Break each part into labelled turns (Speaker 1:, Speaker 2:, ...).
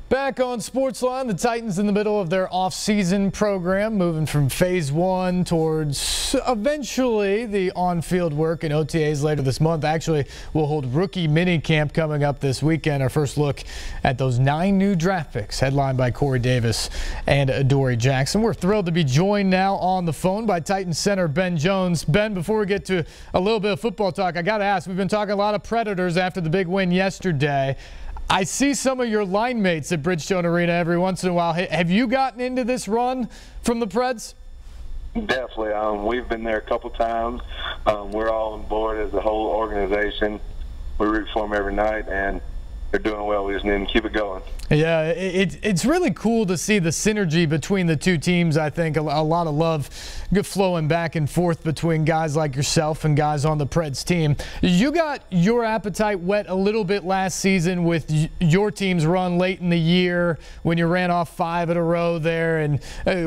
Speaker 1: Back on SportsLine, the Titans in the middle of their off-season program, moving from phase one towards eventually the on-field work and OTAs later this month. Actually, we'll hold rookie mini camp coming up this weekend. Our first look at those 9 new draft picks, headlined by Corey Davis and Adoree Jackson. We're thrilled to be joined now on the phone by Titans center Ben Jones. Ben, before we get to a little bit of football talk, I got to ask, we've been talking a lot of Predators after the big win yesterday. I see some of your line mates at Bridgestone Arena every once in a while. Have you gotten into this run from the Preds?
Speaker 2: Definitely. We've been there a couple times. We're all on board as a whole organization. We root for them every night, and they're doing well. We just need to keep it going.
Speaker 1: Yeah, it's really cool to see the synergy between the two teams. I think a lot of love flowing back and forth between guys like yourself and guys on the Preds team. You got your appetite whet a little bit last season with your team's run late in the year when you ran off 5 in a row there and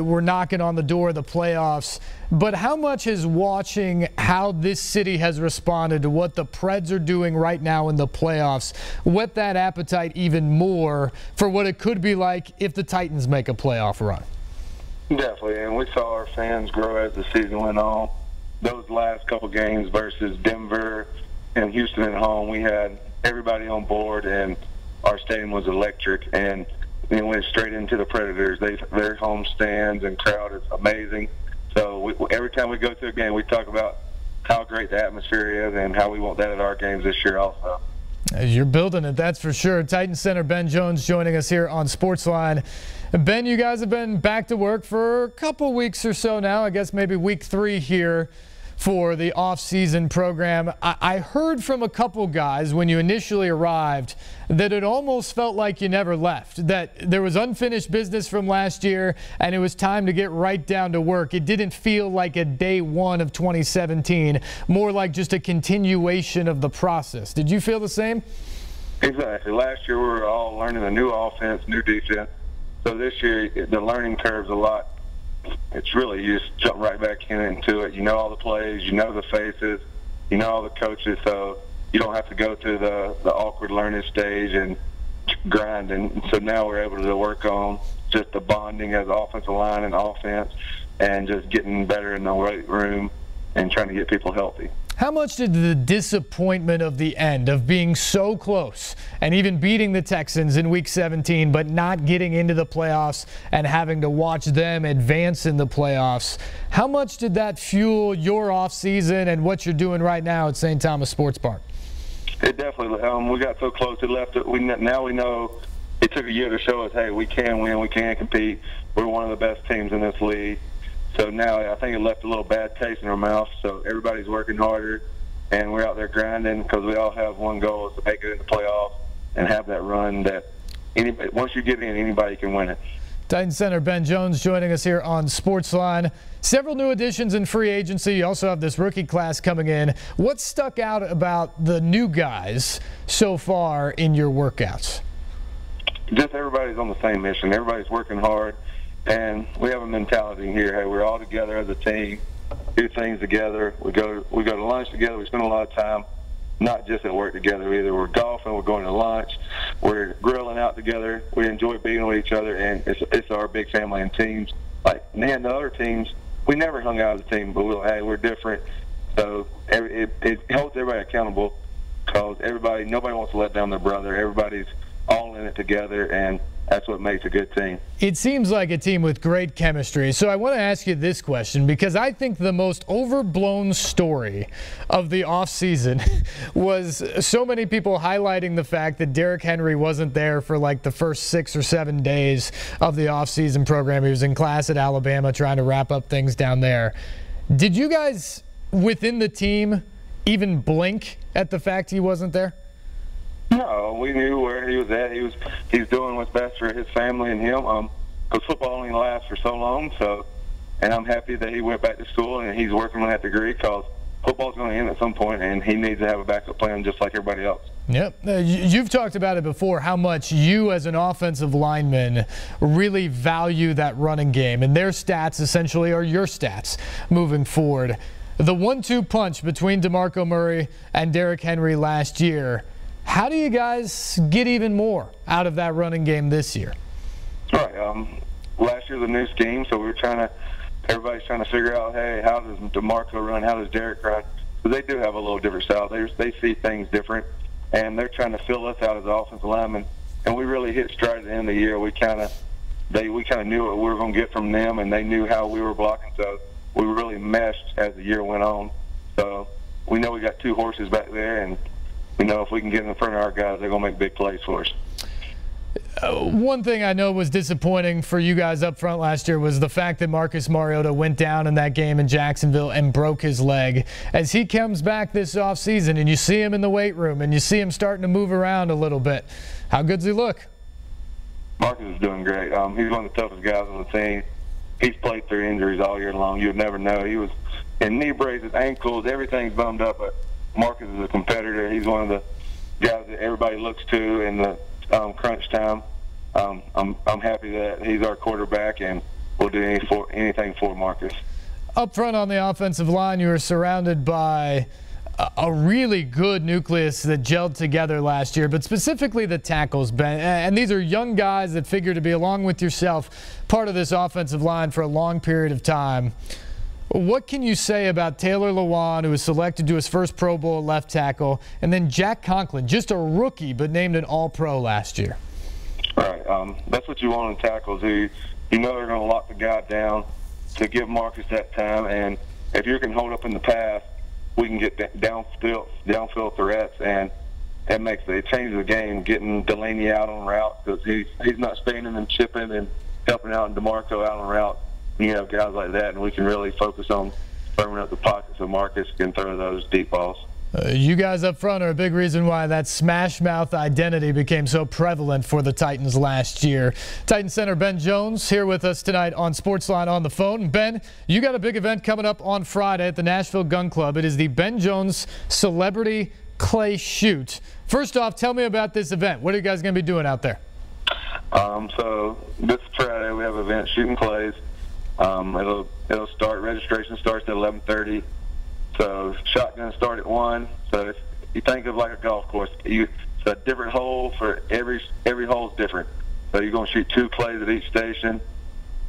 Speaker 1: were knocking on the door of the playoffs. But how much is watching how this city has responded to what the Preds are doing right now in the playoffs whet that appetite even more for what it could be like if the Titans make a playoff run?
Speaker 2: Definitely, and we saw our fans grow as the season went on. Those last couple games versus Denver and Houston at home, we had everybody on board, and our stadium was electric, and we went straight into the Predators. Their home stands and crowd is amazing. So every time we go to a game, we talk about how great the atmosphere is and how we want that at our games this year also.
Speaker 1: You're building it, that's for sure. Titans center Ben Jones joining us here on SportsLine. Ben, you guys have been back to work for a couple weeks or so now. I guess maybe week 3 here for the off-season program. I heard from a couple guys when you initially arrived that it almost felt like you never left, that there was unfinished business from last year and it was time to get right down to work. It didn't feel like a day one of 2017, more like just a continuation of the process. Did you feel the same?
Speaker 2: Exactly. Last year we were all learning a new offense, new defense. So this year the learning curve's a lot. It's really, you just jump right back into it. You know all the plays, you know the faces, you know all the coaches, so you don't have to go through the awkward learning stage and grind. And so now we're able to work on just the bonding as offensive line and offense and just getting better in the weight room and trying to get people healthy.
Speaker 1: How much did the disappointment of the end, of being so close and even beating the Texans in Week 17 but not getting into the playoffs and having to watch them advance in the playoffs, how much did that fuel your offseason and what you're doing right now at St. Thomas Sports Park?
Speaker 2: It definitely. We got so close it left it. Now we know it took a year to show us, hey, we can win, we can compete. We're one of the best teams in this league. So now I think it left a little bad taste in our mouth. So everybody's working harder, and we're out there grinding because we all have one goal, is to make it in the playoffs and have that run that anybody, once you get in, anybody can win it.
Speaker 1: Titans center Ben Jones joining us here on SportsLine. Several new additions in free agency. You also have this rookie class coming in. What stuck out about the new guys so far in your workouts?
Speaker 2: Just everybody's on the same mission. Everybody's working hard. And we have a mentality here. Hey, we're all together as a team, do things together. We go to lunch together. We spend a lot of time not just at work together either. We're golfing. We're going to lunch. We're grilling out together. We enjoy being with each other, and it's our big family and teams. Like, man, the other teams, we never hung out as a team, but we're different. So it holds everybody accountable because nobody wants to let down their brother. Everybody's all in it together, and that's what makes a good team. It
Speaker 1: seems like a team with great chemistry. So I want to ask you this question because I think the most overblown story of the offseason was so many people highlighting the fact that Derrick Henry wasn't there for like the first 6 or 7 days of the offseason program. He was in class at Alabama trying to wrap up things down there. Did you guys within the team even blink at the fact he wasn't there?
Speaker 2: No, we knew where he was at. He's doing what's best for his family and him. Because football only lasts for so long. And I'm happy that he went back to school and he's working on that degree because football's going to end at some point, and he needs to have a backup plan just like everybody else.
Speaker 1: Yep. You've talked about it before, how much you as an offensive lineman really value that running game, and their stats essentially are your stats moving forward. The 1-2 punch between DeMarco Murray and Derrick Henry last year, How do you guys get even more out of that running game this year?
Speaker 2: Right. Last year was a new scheme, so everybody's trying to figure out, hey, how does DeMarco run? How does Derek run? So they do have a little different style. They see things different, and they're trying to fill us out as the offensive linemen. And we really hit stride at the end of the year. We kind of knew what we were going to get from them, and they knew how we were blocking. So we really meshed as the year went on. So we know we got two horses back there, and we know if we can get in front of our guys, they're going to make big plays for us.
Speaker 1: One thing I know was disappointing for you guys up front last year was the fact that Marcus Mariota went down in that game in Jacksonville and broke his leg. As he comes back this offseason and you see him in the weight room and you see him starting to move around a little bit, how good does he look?
Speaker 2: Marcus is doing great. He's one of the toughest guys on the team. He's played through injuries all year long. You'd never know. He was in knee braces, ankles, everything's bummed up, but Marcus is a competitor. He's one of the guys that everybody looks to in the crunch time. I'm happy that he's our quarterback, and we'll do anything for Marcus.
Speaker 1: Up front on the offensive line, you were surrounded by a really good nucleus that gelled together last year, but specifically the tackles, Ben. And these are young guys that figure to be, along with yourself, part of this offensive line for a long period of time. What can you say about Taylor Lewan, who was selected to his first Pro Bowl left tackle, and then Jack Conklin, just a rookie but named an All-Pro last year?
Speaker 2: Right. That's what you want in tackles. You know they're going to lock the guy down to give Marcus that time, and if you can hold up in the pass, we can get downfield threats, and it changes the game, getting Delaney out on route because he's not staying and chipping and helping out, and DeMarco out on route. You have guys like that, and we can really focus on firming up the pockets so Marcus can throw those deep balls.
Speaker 1: You guys up front are a big reason why that smash mouth identity became so prevalent for the Titans last year. Titans center Ben Jones here with us tonight on SportsLine on the phone. Ben, you got a big event coming up on Friday at the Nashville Gun Club. It is the Ben Jones Celebrity Clay Shoot. First off, tell me about this event. What are you guys going to be doing out there?
Speaker 2: So this Friday we have an event shooting clays. Registration starts at 11:30. So shotguns start at 1. So if you think of like a golf course, it's a different hole for every hole is different. So you're going to shoot 2 clays at each station,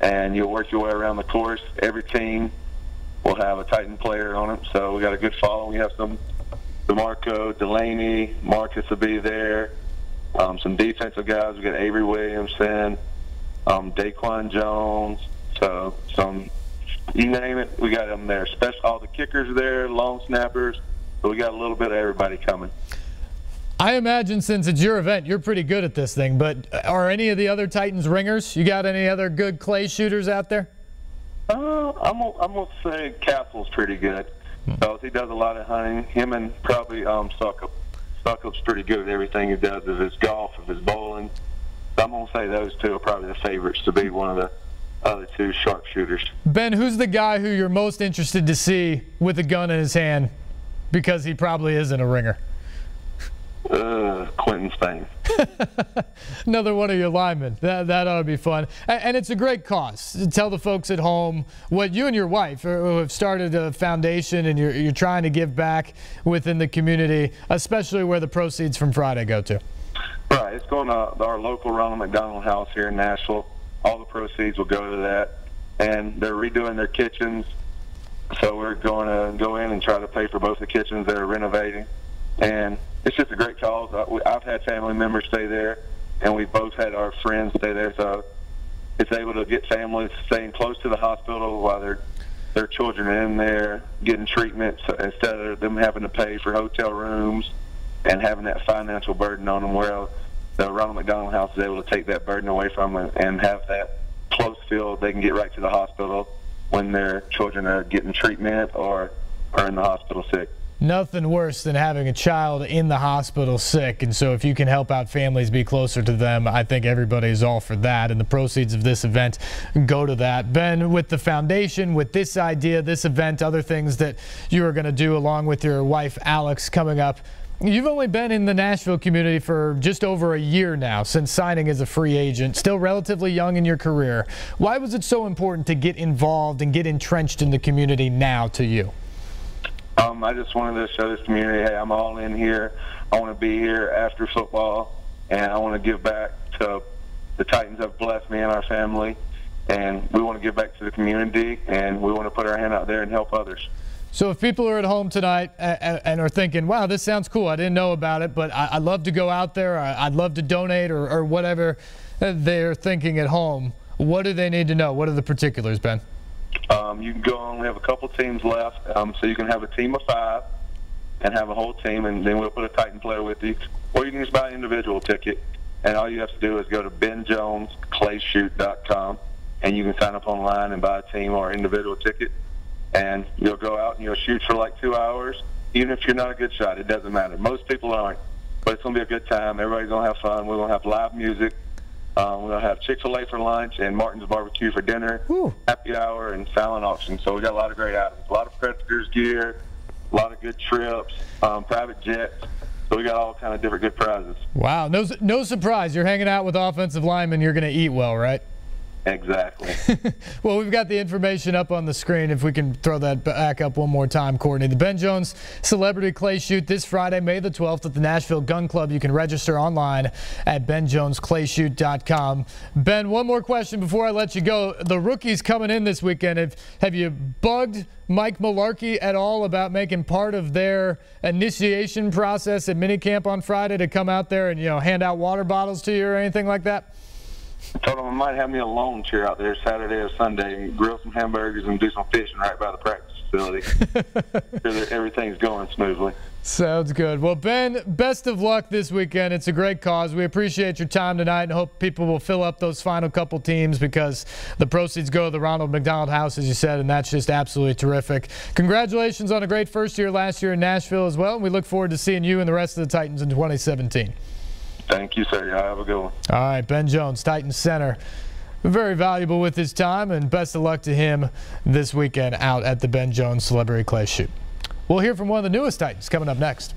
Speaker 2: and you'll work your way around the course. Every team will have a Titan player on it. So we got a good following. We have some DeMarco, Delaney, Marcus will be there. Some defensive guys. We got Avery Williamson, Daquan Jones. So you name it, we got them there. All the kickers are there, long snappers. So we got a little bit of everybody coming.
Speaker 1: I imagine since it's your event, you're pretty good at this thing. But are any of the other Titans ringers? You got any other good clay shooters out there?
Speaker 2: I'm gonna say Castle's pretty good. So he does a lot of hunting. Him and probably Suckup. Suckup's pretty good at everything he does. If it's golf, if it's bowling. So I'm gonna say those two are probably the favorites to be one of the other 2 sharpshooters.
Speaker 1: Ben, who's the guy who you're most interested to see with a gun in his hand because he probably isn't a ringer?
Speaker 2: Quentin Spain.
Speaker 1: Another one of your linemen. That ought to be fun. And it's a great cause. Tell the folks at home what you and your wife who have started a foundation and you're trying to give back within the community, especially where the proceeds from Friday go to.
Speaker 2: Right. It's going to our local Ronald McDonald House here in Nashville. All the proceeds will go to that. And they're redoing their kitchens. So we're going to go in and try to pay for both the kitchens they're renovating. And it's just a great cause. I've had family members stay there, and we both had our friends stay there. So it's able to get families staying close to the hospital while their children are in there getting treatment, so instead of them having to pay for hotel rooms and having that financial burden on them, where the Ronald McDonald House is able to take that burden away from them and have that close field. They can get right to the hospital when their children are getting treatment or are in the hospital sick.
Speaker 1: Nothing worse than having a child in the hospital sick, and so if you can help out families be closer to them, I think everybody's all for that, and the proceeds of this event go to that. Ben, with the foundation, with this idea, this event, other things that you are going to do along with your wife Alex coming up, you've only been in the Nashville community for just over a year now since signing as a free agent, still relatively young in your career. Why was it so important to get involved and get entrenched in the community now to you?
Speaker 2: I just wanted to show this community, hey, I'm all in here. I want to be here after football, and I want to give back to the Titans have blessed me and our family, and we want to give back to the community, and we want to put our hand out there and help others.
Speaker 1: So if people are at home tonight and are thinking, wow, this sounds cool, I didn't know about it, but I'd love to go out there, I'd love to donate or whatever they're thinking at home, what do they need to know? What are the particulars, Ben?
Speaker 2: You can go on. We have a couple teams left, so you can have a team of 5 and have a whole team, and then we'll put a Titan player with you. Or you can just buy an individual ticket, and all you have to do is go to benjonesclayshoot.com, and you can sign up online and buy a team or individual ticket. And you'll go out and you'll shoot for like 2 hours. Even if you're not a good shot, it doesn't matter. Most people aren't, but it's going to be a good time. Everybody's going to have fun. We're going to have live music. We're going to have Chick-fil-A for lunch and Martin's Barbecue for dinner, happy hour, and silent auction. So we got a lot of great items. A lot of Predators gear, a lot of good trips, private jets. So we got all kind of different good prizes. Wow.
Speaker 1: No surprise. You're hanging out with offensive linemen. You're going to eat well, right?
Speaker 2: Exactly.
Speaker 1: Well, we've got the information up on the screen. If we can throw that back up one more time, Courtney. The Ben Jones Celebrity Clay Shoot this Friday, May the 12th at the Nashville Gun Club. You can register online at benjonesclayshoot.com. Ben, one more question before I let you go. The rookies coming in this weekend, have you bugged Mike Mularkey at all about making part of their initiation process at minicamp on Friday to come out there and, hand out water bottles to you or anything like that?
Speaker 2: I told him I might have me a lawn chair out there Saturday or Sunday and grill some hamburgers and do some fishing right by the practice facility. Sure that everything's going smoothly.
Speaker 1: Sounds good. Well, Ben, best of luck this weekend. It's a great cause. We appreciate your time tonight and hope people will fill up those final couple teams because the proceeds go to the Ronald McDonald House, as you said, and that's just absolutely terrific. Congratulations on a great first year last year in Nashville as well, and we look forward to seeing you and the rest of the Titans in 2017.
Speaker 2: Thank you, sir. Y'all have a good one.
Speaker 1: All right, Ben Jones, Titans center. Very valuable with his time, and best of luck to him this weekend out at the Ben Jones Celebrity Clay Shoot. We'll hear from one of the newest Titans coming up next.